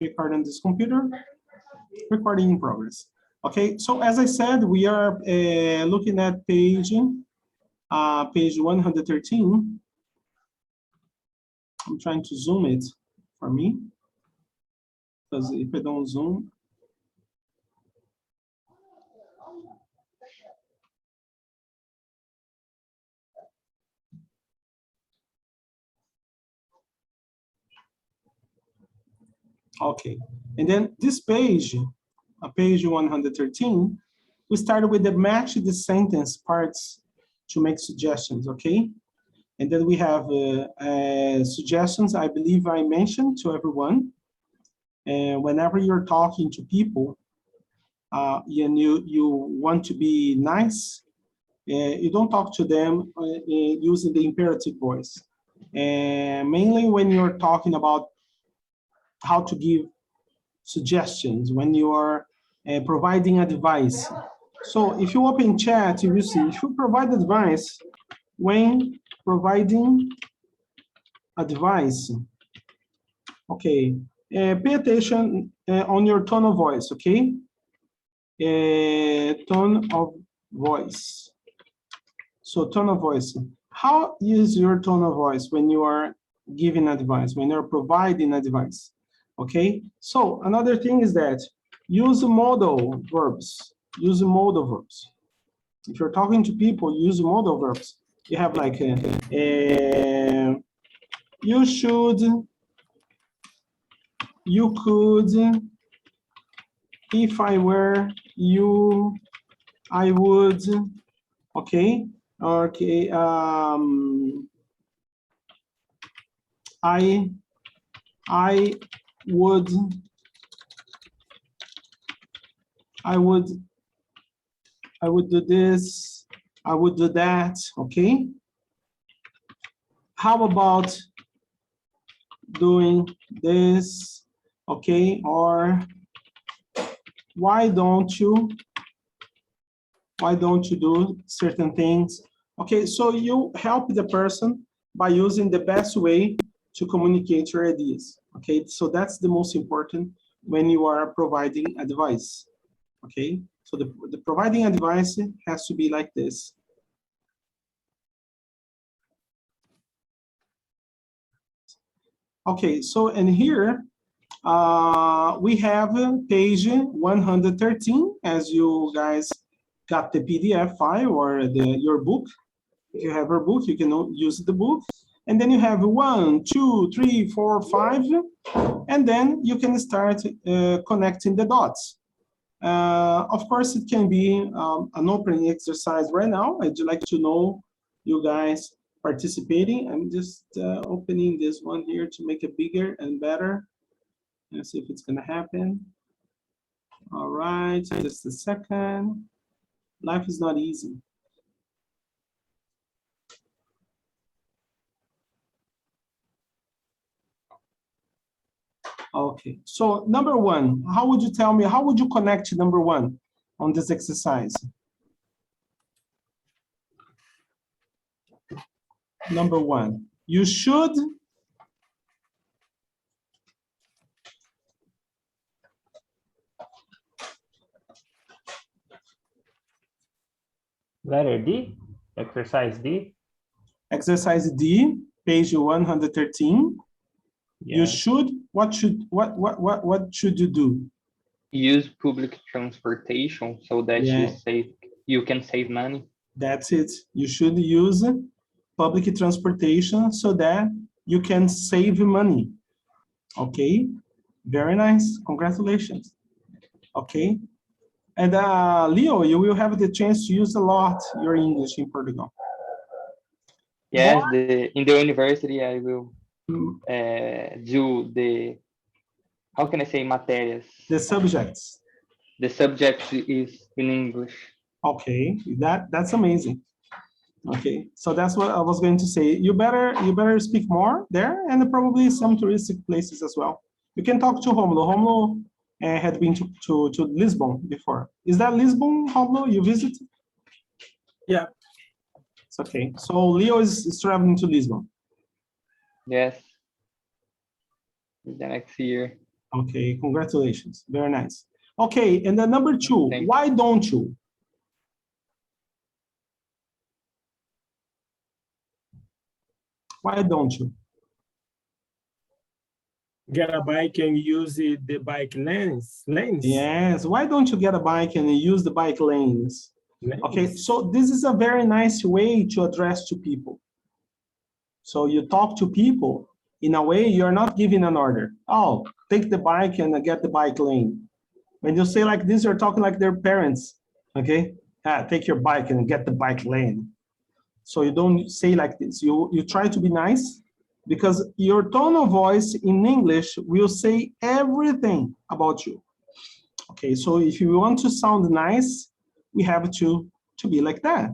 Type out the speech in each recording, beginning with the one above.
record on this computer. Recording in progress. Okay, so as I said, we are looking at page 113. I'm trying to zoom it for me, because if I don't zoom, okay. And then this page, page 113, we started with the match the sentence parts to make suggestions, okay? And then we have suggestions, I believe I mentioned to everyone. And whenever you're talking to people, and you want to be nice, you don't talk to them using the imperative voice. And mainly when you're talking about how to give suggestions, when you are providing advice. So if you open chat, you will see, if you provide advice, when providing advice, okay, pay attention on your tone of voice, okay? Tone of voice. So tone of voice. How is your tone of voice when you are giving advice, when you're providing advice? Okay, so another thing is that use modal verbs. Use modal verbs. If you're talking to people, use modal verbs. You have like you should, you could, if I were you, I would. Okay, okay. I would do this, I would do that, okay? How about doing this, okay? Or why don't you do certain things? Okay, so you help the person by using the best way to communicate your ideas, okay? So that's the most important when you are providing advice, okay? So the providing advice has to be like this. Okay, so in here, we have page 113, as you guys got the PDF file or your book. If you have your book, you can use the book. And then you have 1, 2, 3, 4, 5, and then you can start connecting the dots. Of course, it can be an opening exercise right now. I'd like to know you guys participating. I'm just opening this one here to make it bigger and better. Let's see if it's gonna happen. All right, just a second. Life is not easy. Okay, so number one, how would you tell me, how would you connect to number one on this exercise? Number one, you should letter D, exercise D. Exercise D, page 113. Yeah. You should, what should you do? Use public transportation so that you can save money. That's it. You should use public transportation so that you can save money. Okay, very nice. Congratulations. Okay, and Leo, you will have the chance to use a lot your English in Portugal. Yes, in the university I will do the, how can I say, matérias? The subjects. The subject is in English. Okay, that's amazing. Okay, so that's what I was going to say. You better speak more there, and probably some touristic places as well. You can talk to Romulo. Romulo had been to Lisbon before. Is that Lisbon, Romulo? You visited? Yeah. It's okay. So Leo is traveling to Lisbon. Yes. The next year. Okay, congratulations. Very nice. Okay, and then number 2, Thank you. why don't you? Why don't you? Get a bike and use the bike lanes. Yes, why don't you get a bike and use the bike lanes? Okay, Lanes. so this is a very nice way to address to people. So you talk to people in a way you're not giving an order. Oh, take the bike and get the bike lane. When you say like this, you're talking like their parents. Okay, take your bike and get the bike lane. So you don't say like this. You try to be nice because your tone of voice in English will say everything about you. Okay, so if you want to sound nice, we have to be like that.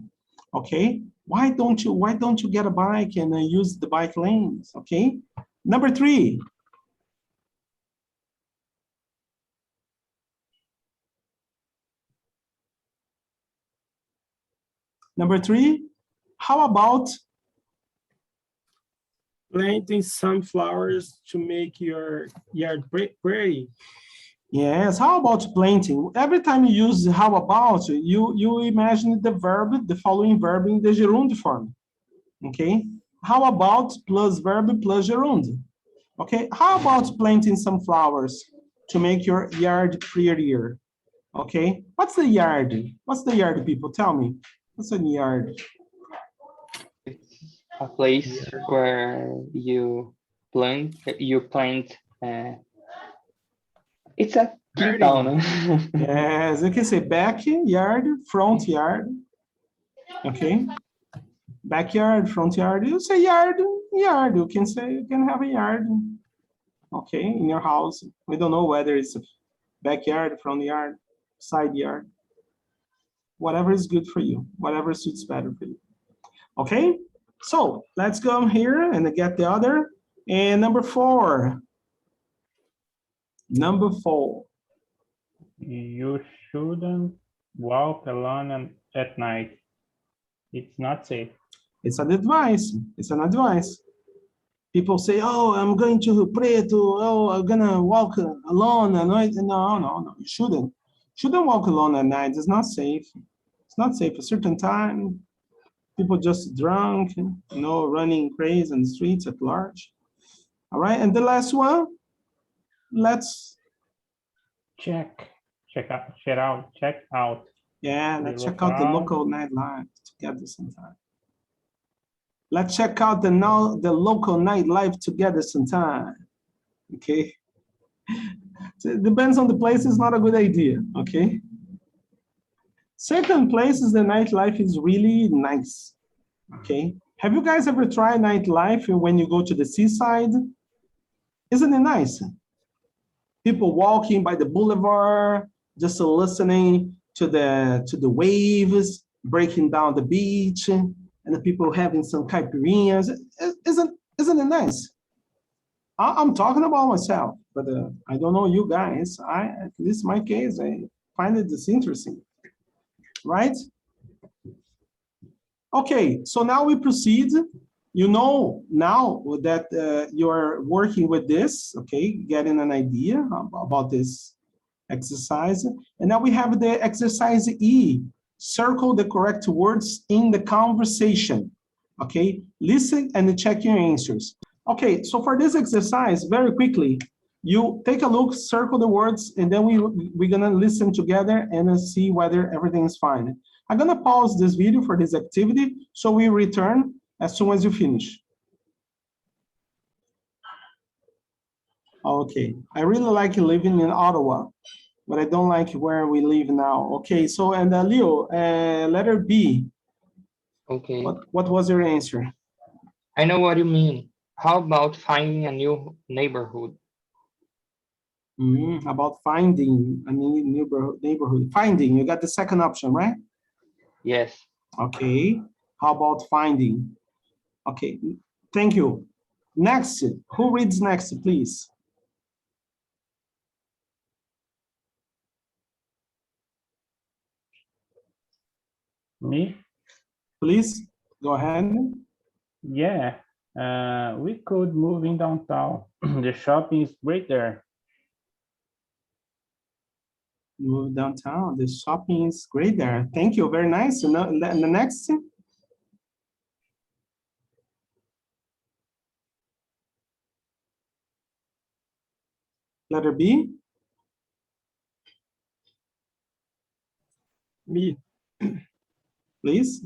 Okay, why don't you get a bike and use the bike lanes? Okay, number 3. Number 3, how about Planting some flowers to make your yard pretty. yes, how about planting? Every time you use how about, you imagine the verb, the following verb in the gerund form. Okay, how about plus verb plus gerund. Okay, how about planting some flowers to make your yard prettier? Okay, what's the yard? What's the yard, people? Tell me. What's a yard? It's a place where you plant. It's a quintal, no? Yes, you can say backyard, front yard. Okay, backyard, front yard. You say yard, yard. You can say you can have a yard. Okay, in your house. We don't know whether it's a backyard, front yard, side yard. Whatever is good for you, whatever suits better for you. Okay, so let's go here and get the other. And number 4. Number 4. You shouldn't walk alone at night. It's not safe. It's an advice. It's an advice. People say, oh, I'm going to Preto. Oh, I'm gonna walk alone at night. No, you shouldn't. Shouldn't walk alone at night. It's not safe. It's not safe. A certain time, people just drunk, running crazy in the streets at large. All right, and the last one, let's Check out. yeah, The let's check out the local- local nightlife together sometime. Let's check out the local nightlife together sometime. Okay. So it depends on the place, it's not a good idea. Okay. Certain places, the nightlife is really nice. Okay. Have you guys ever tried nightlife when you go to the seaside? Isn't it nice? People walking by the boulevard, just listening to the waves breaking down the beach, and the people having some caipirinhas. Isn't it nice? I'm talking about myself, but I don't know you guys. At least my case, I find it this interesting, right? Okay, so now we proceed. You know now that you're working with this, okay, getting an idea about this exercise. And now we have the exercise E. Circle the correct words in the conversation, okay? Listen and check your answers. Okay, so for this exercise, very quickly, you take a look, circle the words, and then we're gonna listen together and see whether everything is fine. I'm gonna pause this video for this activity, so we return as soon as you finish. Okay, I really like living in Ottawa, but I don't like where we live now. Okay, so, and Leo, letter B, Okay, what was your answer? I know what you mean. How about finding a new neighborhood? About finding a new neighborhood. Finding, you got the second option, right? Yes. Okay, how about finding? Okay, thank you. Next, who reads next, please? Me? Please, go ahead. Yeah. We could move in downtown. The shopping is great there. Move downtown. The shopping is great there. Thank you. Very nice. And the next. Letter B. Me, Please.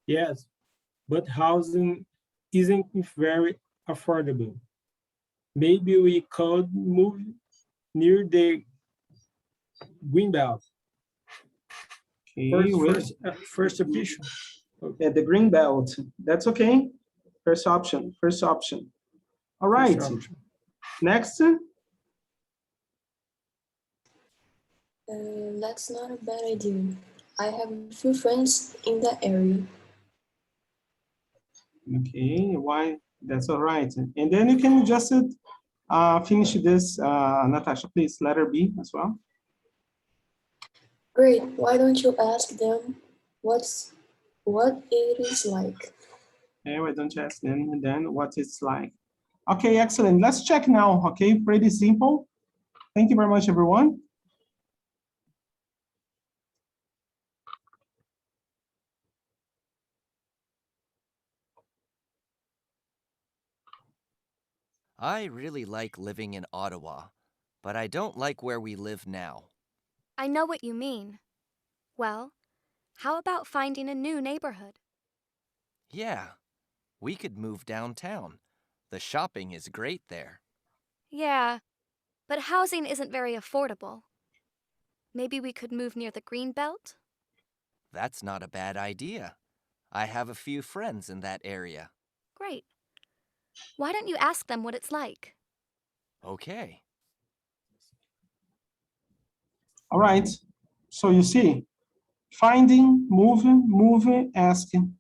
yes, but housing isn't very affordable. Maybe we could move near the Greenbelt. Okay, First option. the green belt. That's okay. First option. First option. All right. First option. Next. That's not a bad idea. I have a few friends in that area. Okay, why? That's all right. And then you can just finish this, Natasha, please, letter B as well. Great. Why don't you ask them what it is like? Okay, why don't you ask them and then what it's like? Okay, excellent. Let's check now. Okay, pretty simple. Thank you very much, everyone. I really like living in Ottawa, but I don't like where we live now. I know what you mean. Well, how about finding a new neighborhood? Yeah, we could move downtown. The shopping is great there. Yeah, but housing isn't very affordable. Maybe we could move near the Greenbelt? That's not a bad idea. I have a few friends in that area. Great. Why don't you ask them what it's like? Okay. All right. So you see, finding, moving, asking.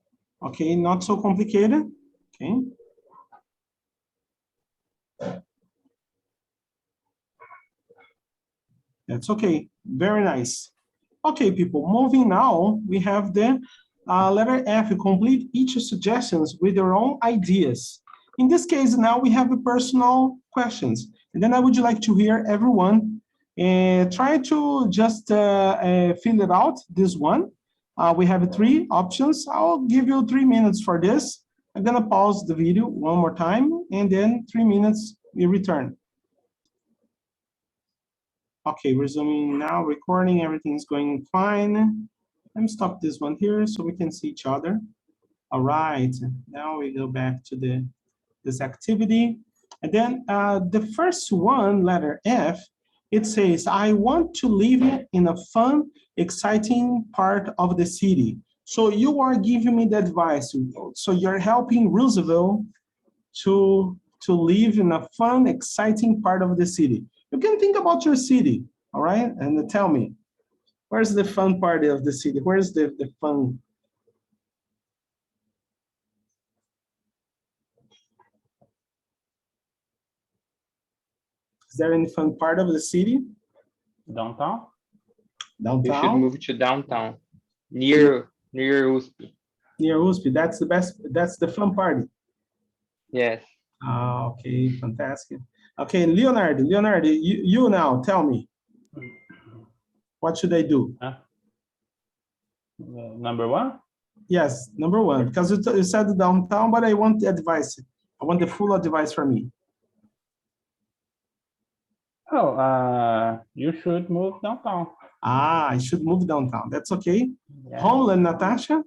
Okay, not so complicated. Okay. That's okay. Very nice. Okay, people, moving now, we have the letter F. Complete each suggestions with your own ideas. In this case, now we have the personal questions. And then I would like to hear everyone try to just fill it out, this one. We have 3 options. I'll give you 3 minutes for this. I'm gonna pause the video one more time, and then 3 minutes, we return. Okay, resuming now, recording, everything's going fine. Let me stop this one here so we can see each other. All right, now we go back to this activity. And then the first one, letter F, it says, I want to live in a fun, exciting part of the city. So you are giving me the advice. So you're helping Roosevelt to live in a fun, exciting part of the city. You can think about your city, all right? And tell me, where's the fun part of the city? Where's the fun? Is there any fun part of the city? Downtown? You should Downtown? move to downtown, near USP. Near USP, that's the best, that's the fun party. Yes. Okay, fantastic. Okay, Leonardo, you now tell me, what should I do? Number 1? Yes, number 1, because you said downtown, but I want the advice. I want the full advice from me. Oh, you should move downtown. I should move downtown. That's okay. Yeah. Homeland, Natasha?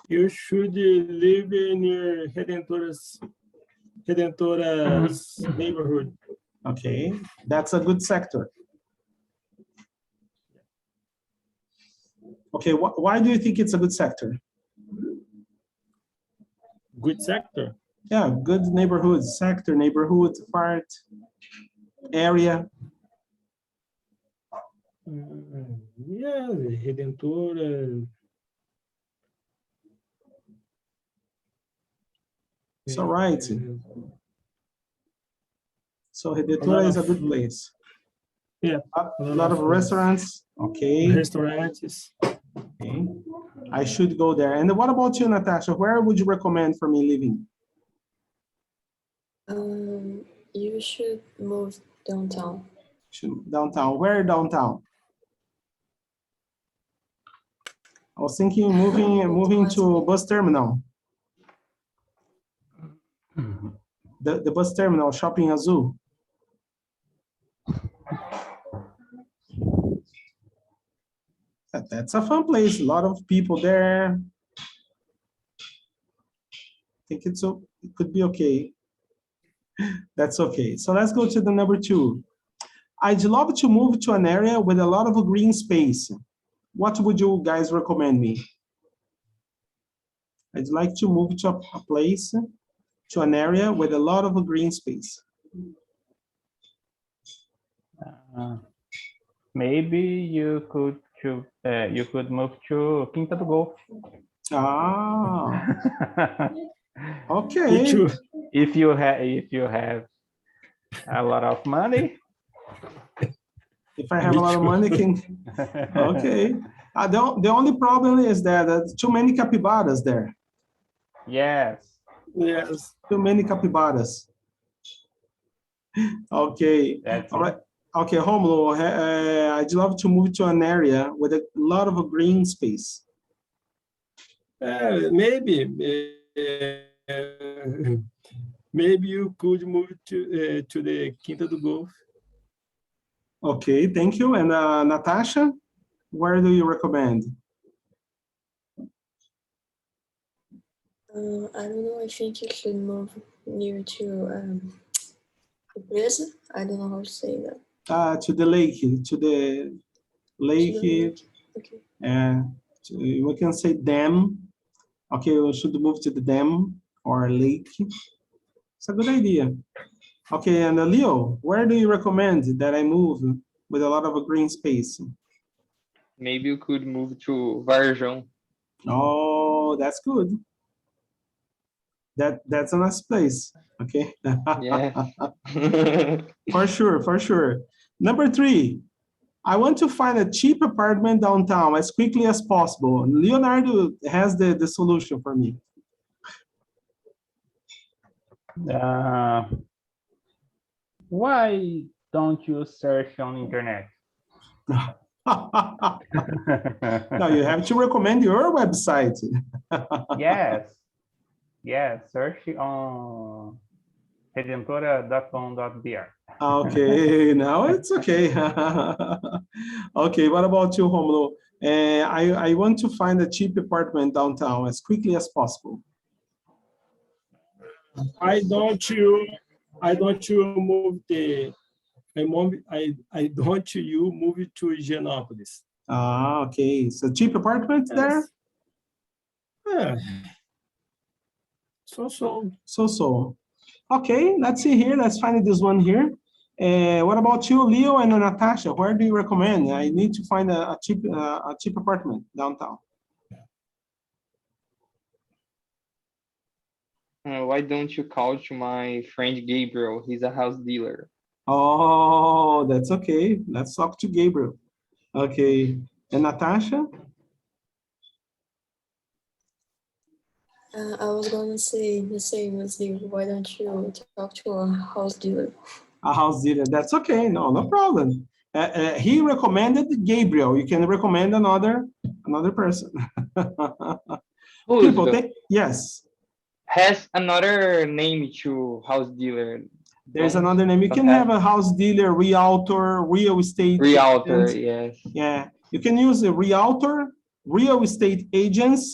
You should live near Redentora's neighborhood. Okay, that's a good sector. Okay, why do you think it's a good sector? Good sector. Yeah, good neighborhood, sector, neighborhood, part, area. Yeah, Redentora. It's all right. So Redentora is a good place. Yeah. A lot of restaurants. Okay. Restaurants. Okay. I should go there. And what about you, Natasha? Where would you recommend for me living? You should move downtown. Downtown. Where downtown? I was thinking moving to bus terminal. The bus terminal, Shopping Azul. That's a fun place. A lot of people there. I think it could be okay. That's okay. So let's go to the number 2. I'd love to move to an area with a lot of green space. What would you guys recommend me? I'd like to move to a place, to an area with a lot of green space. Maybe you could move to Quinta do Golf. Ah, Me okay. too. If you have a lot of money. If I have a lot of money, okay. The only problem is that there's too many capybaras there. Yes. Yes. Too many capybaras. Okay. That's All it. right. Okay, Romulo, I'd love to move to an area with a lot of green space. Maybe you could move to the Quinta do Golf. Okay, thank you. And Natasha, where do you recommend? I don't know. I think you should move near to Represa. I don't know how to say that. To the lake, to the lake, Okay. and we can say dam. Okay, we should move to the dam or lake. It's a good idea. Okay, and Leo, where do you recommend that I move with a lot of green space? Maybe you could move to Varjão. Oh, that's good. That's a nice place. Okay. Yeah. For sure, for sure. Number 3, I want to find a cheap apartment downtown as quickly as possible. Leonardo has the solution for me. Why don't you search on internet? No, you have to recommend your website. Yes, search on redentora.com.br. Okay, now it's okay. Okay, what about you, Romulo? I want to find a cheap apartment downtown as quickly as possible. I don't you move to Higienópolis. Ah, okay. So cheap apartment there? Yeah. So. Okay, let's see here. Let's find this one here. What about you, Leo and Natasha? Where do you recommend? I need to find a cheap apartment downtown. Why don't you call to my friend Gabriel? He's a house dealer. Oh, that's okay. Let's talk to Gabriel. Okay, and Natasha? I was going to say the same as you. Why don't you talk to a house dealer? A house dealer. That's okay. No problem. He recommended Gabriel. You can recommend another person. Roosevelt yes. has another name to house dealer. There's another name. You can have a house dealer, realtor, real estate. Realtor, agent. yes. Yeah, you can use a realtor, real estate agent,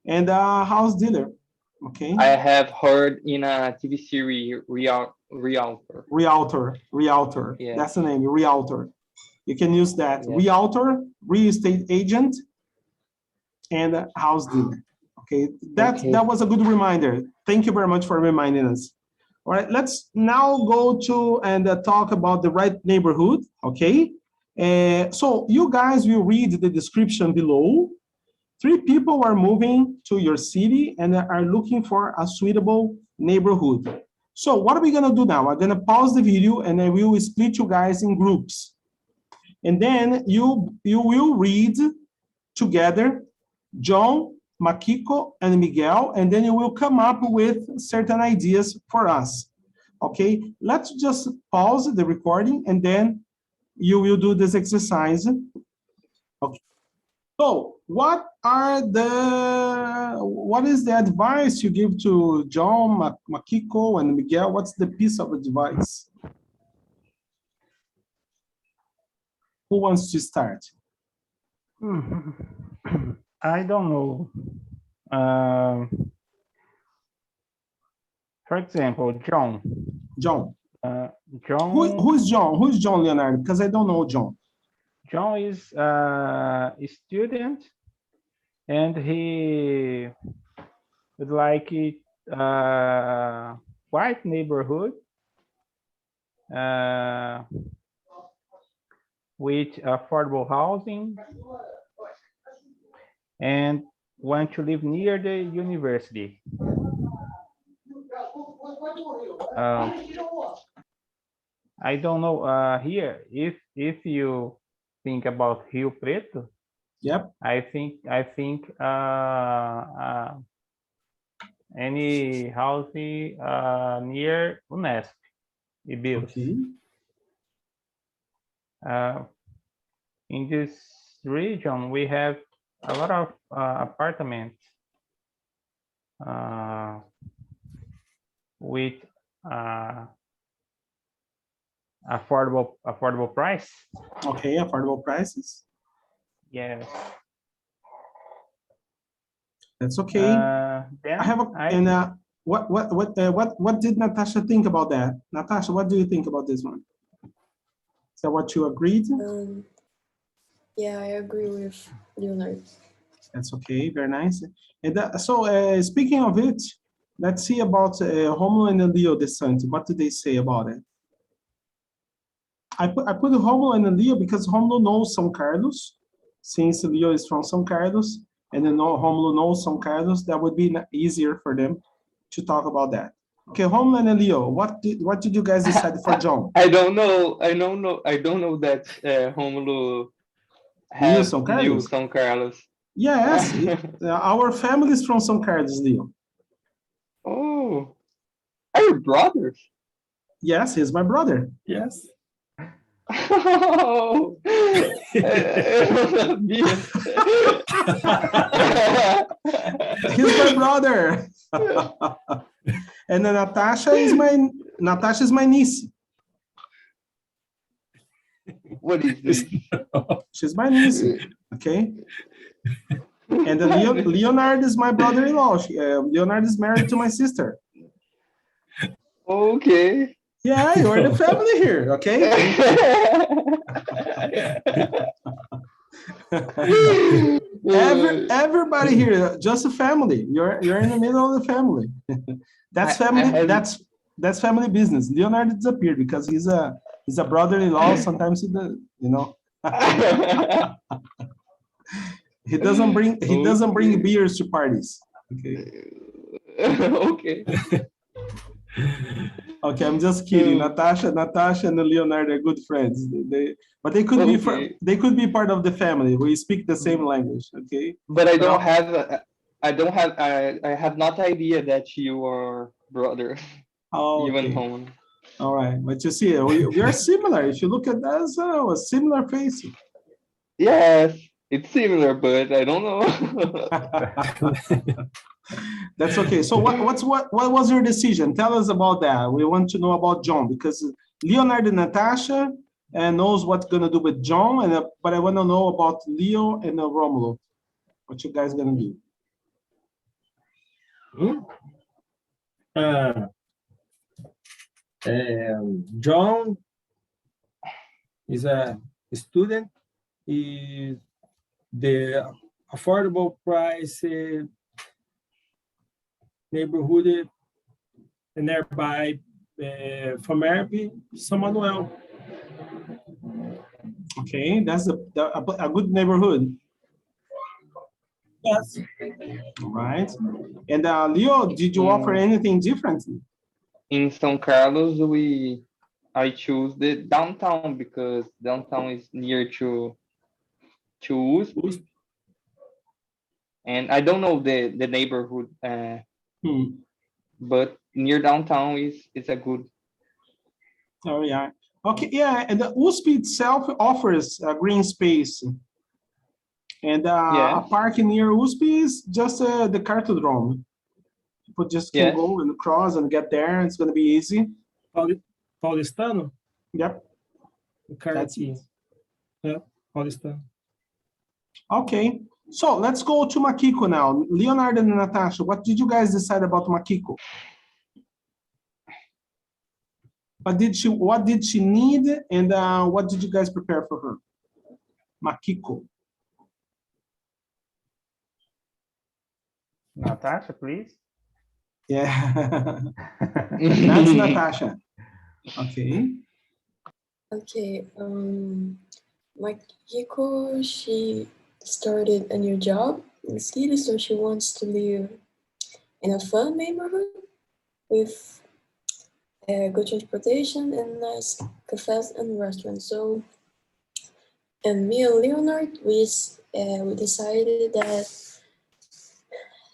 and a house dealer. Okay. I have heard in a TV series, realtor. Realtor. Yeah. That's the name, realtor. You can use that. Yeah. Realtor, real estate agent, and a house dealer. Okay, that was a good reminder. Thank you very much for reminding us. All right, let's now go to and talk about the right neighborhood. Okay, so you guys will read the description below. 3 people are moving to your city and are looking for a suitable neighborhood. So what are we gonna do now? I'm gonna pause the video and I will split you guys in groups. And then you will read together, John, Makiko, and Miguel, and then you will come up with certain ideas for us. Okay, let's just pause the recording and then you will do this exercise. Okay. So what is the advice you give to John, Makiko, and Miguel? What's the piece of advice? Who wants to start? I don't know. For example, John. John. John. Who's John? Who's John Leonardo? Because I don't know John. John is a student, and he would like white neighborhood with affordable housing, and want to live near the university. I don't know here if you think about Rio Preto. Yep. I think any housing near Unesp. Okay. In this region, we have a lot of apartments with affordable price. Okay, affordable prices. Yes. That's okay. Then I have what did Natasha think about that? Natasha, what do you think about this one? Is that what you agreed? Yeah, I agree with Leonard. That's okay, very nice. And speaking of it, let's see about Romulo and Leo descent. What do they say about it? I put Romulo and Leo because Romulo knows São Carlos, since Leo is from São Carlos, and then Romulo knows São Carlos. That would be easier for them to talk about that. Okay, Romulo and Leo, what did you guys decide for John? I don't know that Romulo has New São Carlos. Yes, our family is from São Carlos, Leo. Oh, are you brothers? Yes, he's my brother. Yes. Oh, He's my brother. And then Natasha is my niece. What is this? She's my niece. Okay. And then Leonard is my brother-in-law. Leonard is married to my sister. Okay. Yeah, you're the family here, okay? Everybody here, just a family. You're in the middle of the family. That's family. That's family business. Leonard disappeared because he's a brother-in-law. Sometimes he does, he doesn't bring beers to parties. Okay. Okay. Okay, I'm just kidding. Natasha and Leonard are good friends. But they could be part of the family. We speak the same language. Okay. But I have not idea that you are brother. Oh, Even okay. home. All right, but you see, we are similar. If you look at us, a similar face. Yes, it's similar, but I don't know. That's okay. So what was your decision? Tell us about that. We want to know about John because Leonard and Natasha knows what's gonna do with John, but I want to know about Leo and Romulo. What you guys gonna do? John is a student. Is the affordable price neighborhood nearby from São Manuel. Okay, that's a good neighborhood. Yes. All right. And Leo, did you offer anything different? In São Carlos, I choose the downtown because downtown is near to USP. And I don't know the neighborhood, but near downtown is a good Oh, yeah. Okay, yeah, and the USP itself offers a green space. And Yes. a park near USP is just the cartodrome. People just can Yes. go and cross and get there. It's going to be easy. Paulistano? Yep. O cara That's aqui. it. É, Paulistano. Okay, so let's go to Makiko now. Leonardo and Natasha, what did you guys decide about Makiko? What did she need, and what did you guys prepare for her? Makiko. Natasha, please. Yeah, that's Natasha. Okay. Okay. Makiko, she started a new job in the city, so she wants to live in a fun neighborhood with good transportation and nice cafes and restaurants. So, and me and Leonard, we decided that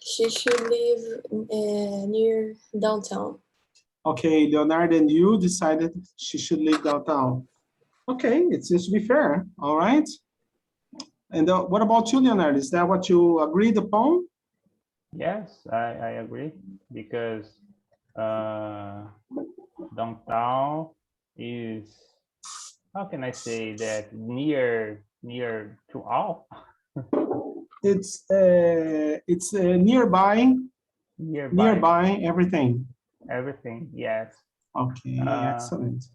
she should live near downtown. Okay, Leonardo and you decided she should live downtown. Okay, it seems to be fair. All right. And what about you, Leonardo? Is that what you agreed upon? Yes, I agree, because downtown is, how can I say that, near to all? It's nearby everything. Everything, yes. Okay, excellent.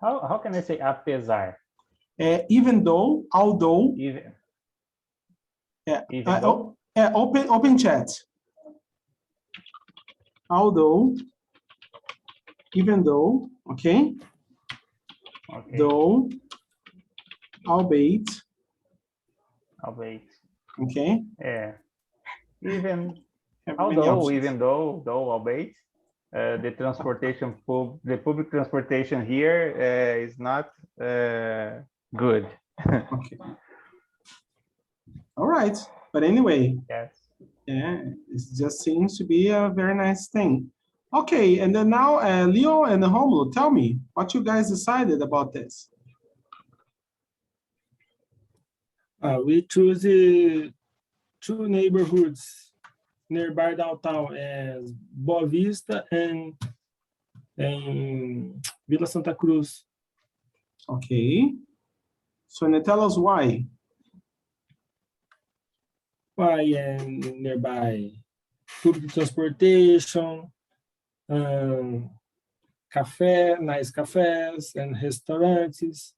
How can I say apesar? Even though, although, Even even though? open chat. Although, even though, okay, Okay. though, albeit, okay. Yeah. Even Many options. though, albeit, the public transportation here is not good. Okay. All right, but anyway, Yes. yeah, it just seems to be a very nice thing. Okay, and then now Leo and Romulo, tell me what you guys decided about this. We choose two neighborhoods nearby downtown, as Boa Vista and Vila Santa Cruz. Okay, so now tell us why. Why nearby public transportation, nice cafes and restaurants.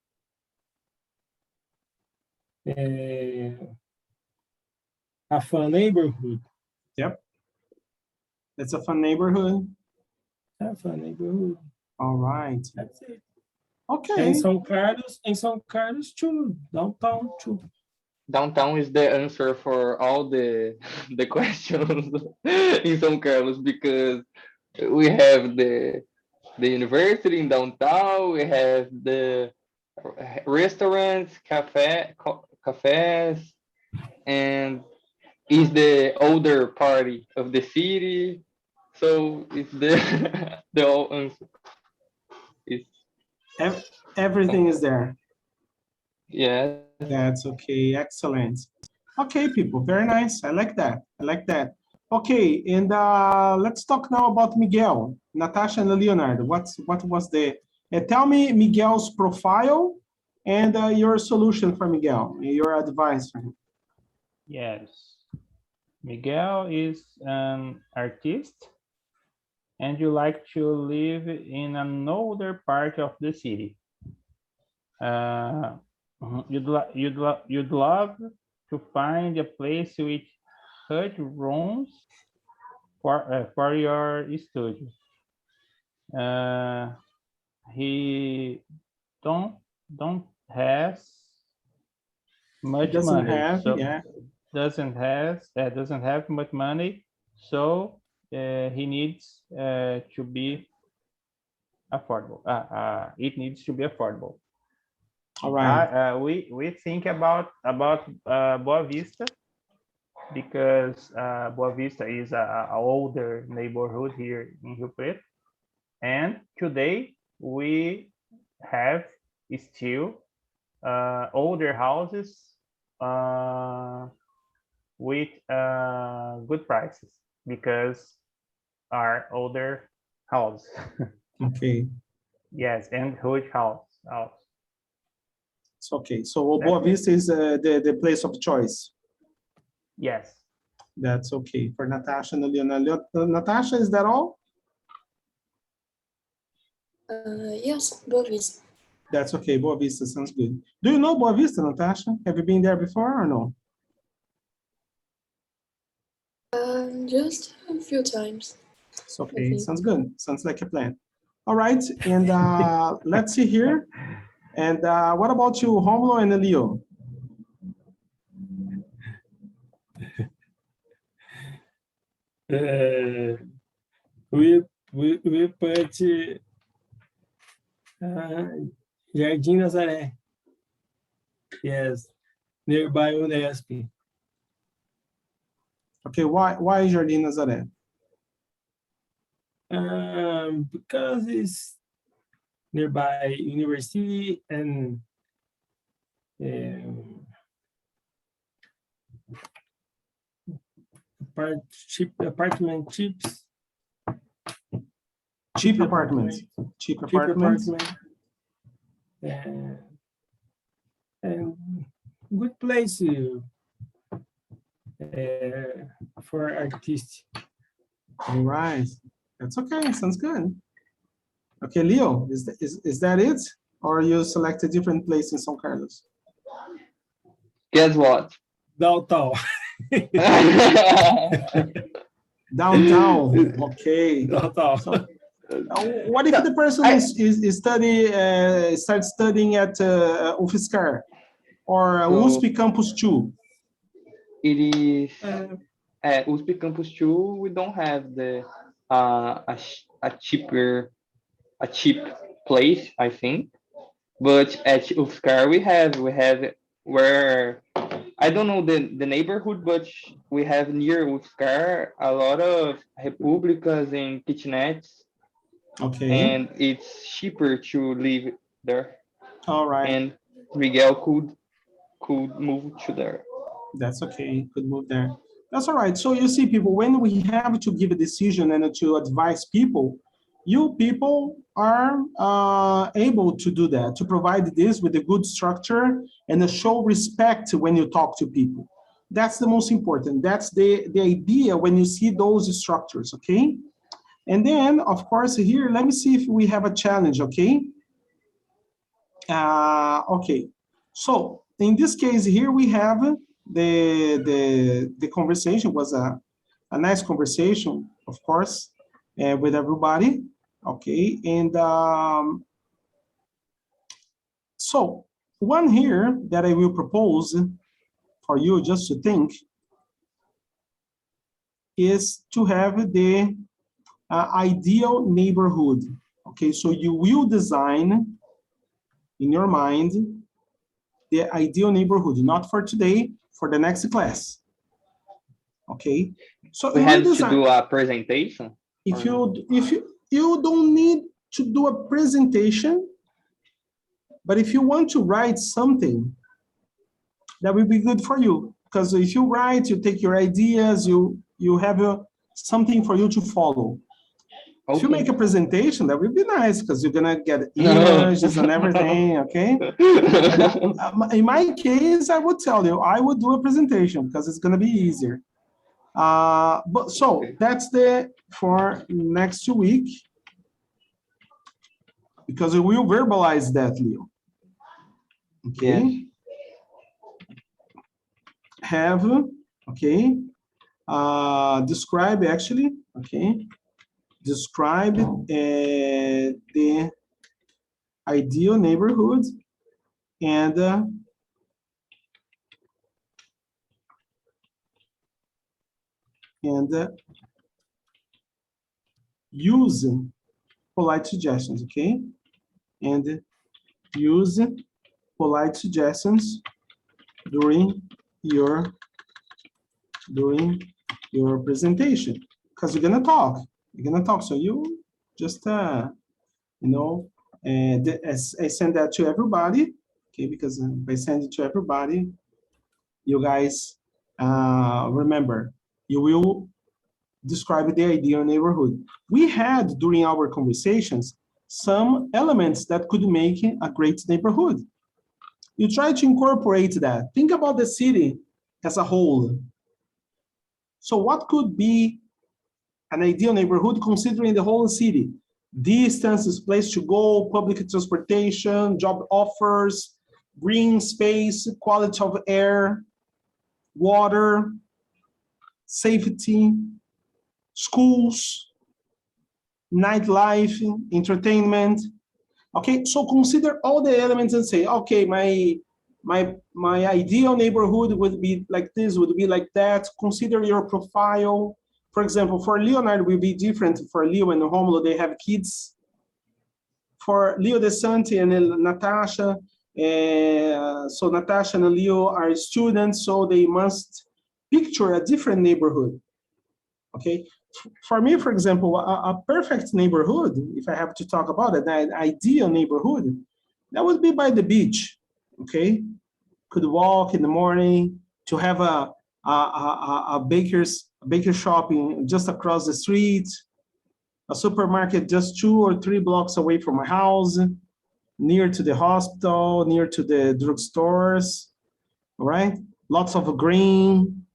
A fun neighborhood. Yep, it's a fun neighborhood. A fun neighborhood. All right. That's it. Okay. And São Carlos too, downtown too. Downtown is the answer for all the questions in São Carlos, because we have the university in downtown, we have the restaurants, cafes, and is the older party of the city. So it's the the whole answer. Everything is there. Yeah. That's okay. Excellent. Okay, people. Very nice. I like that. I like that. Okay, and let's talk now about Miguel, Natasha, and Leonardo. What was the? Tell me Miguel's profile and your solution for Miguel, your advice for him. Yes. Miguel is an artist, and you like to live in another part of the city. You'd love to find a place with hut rooms for your studio. He don't has much money. Doesn't have much money, so he needs to be affordable. It needs to be affordable. All right. We think about Boa Vista, because Boa Vista is a older neighborhood here in Rio Preto, and today we have still older houses with good prices because are older houses. Okay, Yes, and huge house. it's okay. So Boa Vista is the place of choice. Yes. That's okay for Natasha and Leona. Natasha, is that all? Yes, Boa Vista. That's okay. Boa Vista sounds good. Do you know Boa Vista, Natasha? Have you been there before or no? Just a few times. It's okay. Okay. Sounds good. Sounds like a plan. All right. And let's see here. And what about you, Romulo and Leo? We put Jardim Nazaré. Yes, nearby Unesp. Okay, why Jardim Nazaré? Because it's nearby university and cheap apartment, chips. Cheap apartments. Cheap apartments. And good place for artists. All right. That's okay. Sounds good. Okay, Leo, is that it? Or you select a different place in São Carlos? Guess what? Downtown. Downtown. Okay. Downtown. So, what if the person starts studying at UFSCar or USP Campus 2? It is at USP Campus 2. We don't have the a cheap place, I think. But at UFSCar we have where I don't know the neighborhood, but we have near UFSCar a lot of repúblicas and kitchenettes. Okay. And it's cheaper to live there. All right. And Miguel could move to there. That's okay. Could move there. That's all right. So you see, people, when we have to give a decision and to advise people, you people are able to do that, to provide this with a good structure and to show respect when you talk to people. That's the most important. That's the idea when you see those structures, okay? And then, of course, here, let me see if we have a challenge, okay? Okay, so in this case here, we have the conversation was a nice conversation, of course, with everybody, okay? And so one here that I will propose for you just to think is to have the ideal neighborhood. Okay, so you will design in your mind the ideal neighborhood, not for today, for the next class. Okay, so we have to do a presentation. If you don't need to do a presentation, but if you want to write something, that will be good for you. Because if you write, you take your ideas, you have something for you to follow. Okay. If you make a presentation, that would be nice because you're gonna get images and everything, okay? In my case, I would tell you, I would do a presentation because it's gonna be easier. But so that's for next week, because we will verbalize that, Leo. Okay. Yes. Have, okay, describe actually, okay. Describe the ideal neighborhood and use polite suggestions, okay? And use polite suggestions during your presentation, because you're gonna talk. You're gonna talk, so you just you know, And I send that to everybody, okay, because if I send it to everybody, you guys remember, you will describe the ideal neighborhood. We had, during our conversations, some elements that could make a great neighborhood. You try to incorporate that. Think about the city as a whole. So what could be an ideal neighborhood considering the whole city? Distances, place to go, public transportation, job offers, green space, quality of air, water, safety, schools, nightlife, entertainment. Okay, so consider all the elements and say, okay, my ideal neighborhood would be like this, would be like that. Consider your profile. For example, for Leonardo will be different. For Leo and Romulo, they have kids. For Leo DeSanti and Natasha, so Natasha and Leo are students, so they must picture a different neighborhood. Okay, for me, for example, a perfect neighborhood, if I have to talk about it, an ideal neighborhood, that would be by the beach. Okay, could walk in the morning, to have a baker's shopping just across the street, a supermarket just 2 or 3 blocks away from my house, near to the hospital, near to the drugstores, all right? Lots of green.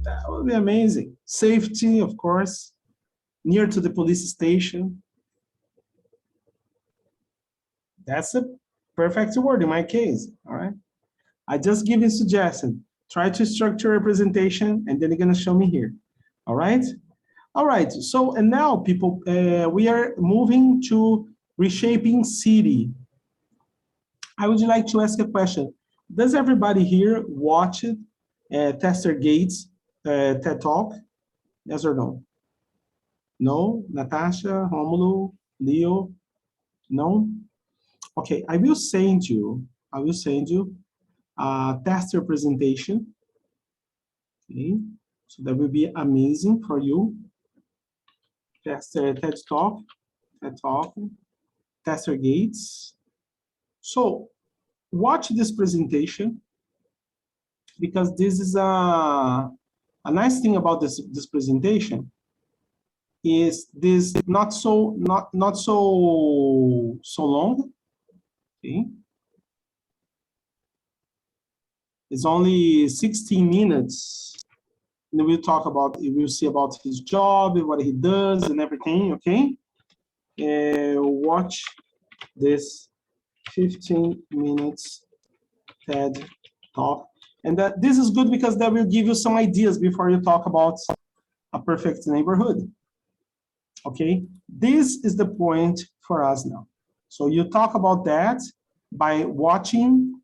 That would be amazing. Safety, of course, near to the police station. That's a perfect word in my case, all right? I just give you a suggestion. Try to structure a presentation, and then you're gonna show me here, all right? All right, so, and now people, we are moving to reshaping city. I would like to ask a question. Does everybody here watch Tester Gates TED Talk? Yes or no? No? Natasha, Romulo, Leo? No? Okay, I will send you a tester presentation. Okay, so that will be amazing for you. Tester TED Talk, Tester Gates. So watch this presentation, because this is a nice thing about this presentation is this not so long. Okay, it's only 16 minutes. And we'll talk about, we'll see about his job, what he does and everything, okay? Watch this 15 minutes TED Talk. And this is good because that will give you some ideas before you talk about a perfect neighborhood. Okay, this is the point for us now. So you talk about that by watching,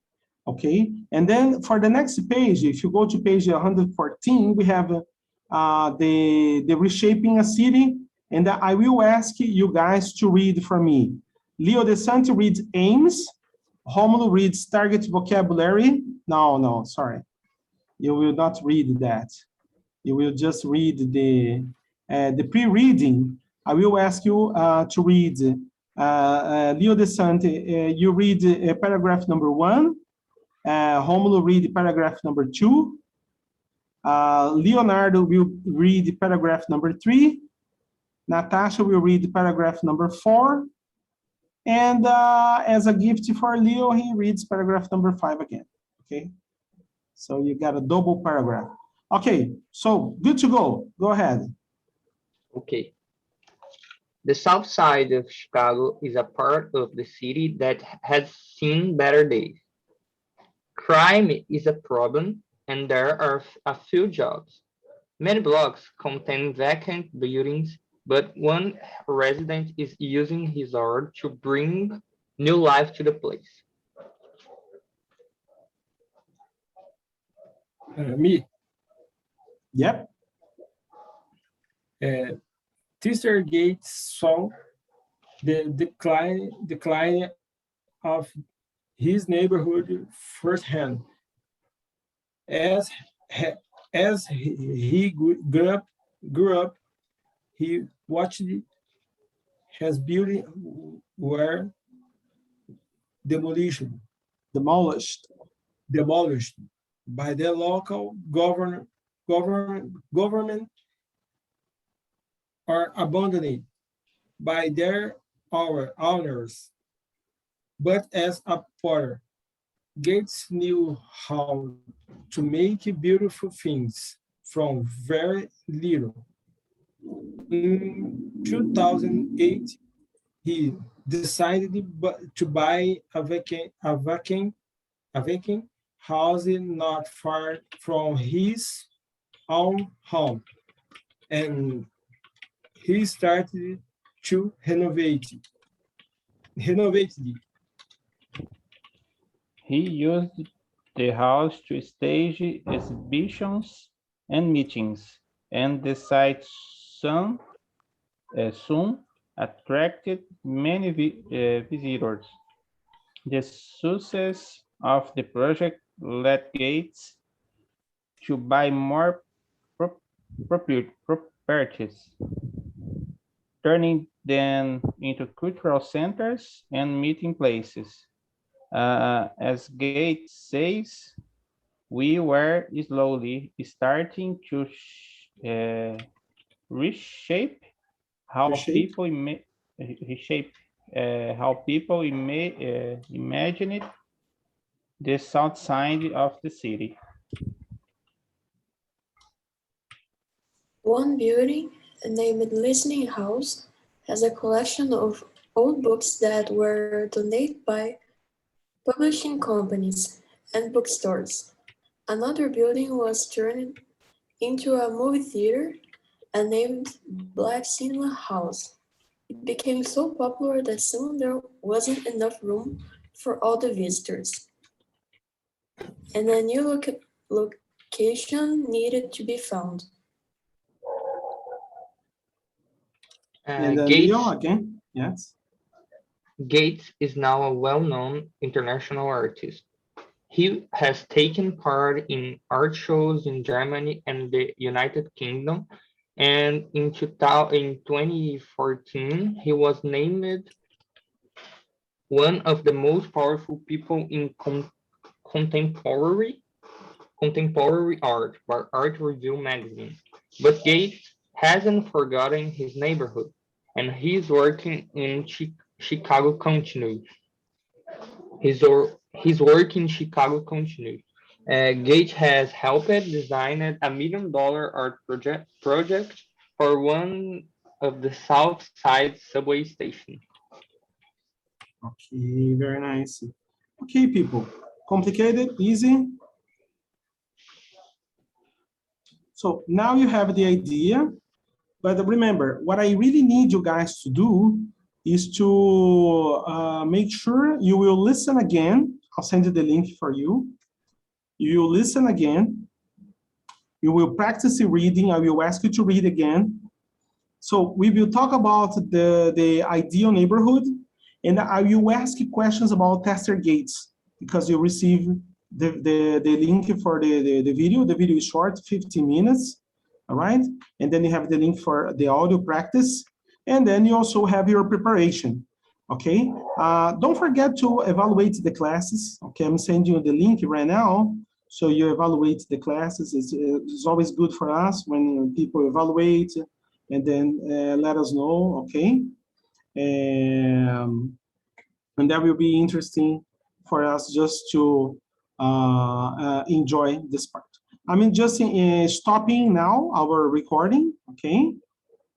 okay? And then for the next page, if you go to page 114, we have the reshaping a city, and I will ask you guys to read for me. Leo DeSanti reads aims, Romulo reads target vocabulary. No, sorry. You will not read that. You will just read the pre-reading. I will ask you to read Leo DeSanti. You read paragraph number 1. Romulo read paragraph number 2. Leonardo will read paragraph number 3. Natasha will read paragraph number 4. And as a gift for Leo, he reads paragraph number 5 again, okay? So you got a double paragraph. Okay, so good to go. Go ahead. Okay. The south side of Chicago is a part of the city that has seen better days. Crime is a problem, and there are a few jobs. Many blocks contain vacant buildings, but one resident is using his art to bring new life to the place. Me. Yep. Tester Gates saw the decline of his neighborhood firsthand. As he grew up, he watched His building were demolished by the local government or abandoned by their owners. But as a potter, Gates knew how to make beautiful things from very little. In 2008, he decided to buy a vacant house not far from his own home, and he started to renovate it. He used the house to stage exhibitions and meetings, and the site soon attracted many visitors. The success of the project led Gates to buy more properties, turning them into cultural centers and meeting places. As Gates says, we were slowly starting to reshape how people imagined the south side of the city. One building, named Listening House, has a collection of old books that were donated by publishing companies and bookstores. Another building was turned into a movie theater and named Black Cinema House. It became so popular that soon there wasn't enough room for all the visitors, and a new location needed to be found. And then Gates, Leo again, yes. Gates is now a well-known international artist. He has taken part in art shows in Germany and the United Kingdom, and in 2014, he was named one of the most powerful people in contemporary art by Art Review magazine. But Gates hasn't forgotten his neighborhood, and he's working in Chicago continues. His work in Chicago continues. Gates has helped design a $1 million art project for one of the South Side subway stations. Okay, very nice. Okay, people. Complicated, easy. So now you have the idea, but remember, what I really need you guys to do is to make sure you will listen again. I'll send you the link for you. You will listen again. You will practice the reading. I will ask you to read again. So we will talk about the ideal neighborhood, and I will ask you questions about tester gates because you receive the link for the video. The video is short, 15 minutes, all right? And then you have the link for the audio practice, and then you also have your preparation, okay? Don't forget to evaluate the classes, okay? I'm sending you the link right now, so you evaluate the classes. It's always good for us when people evaluate, and then let us know, okay? And that will be interesting for us just to enjoy this part. I mean, just stopping now our recording, okay?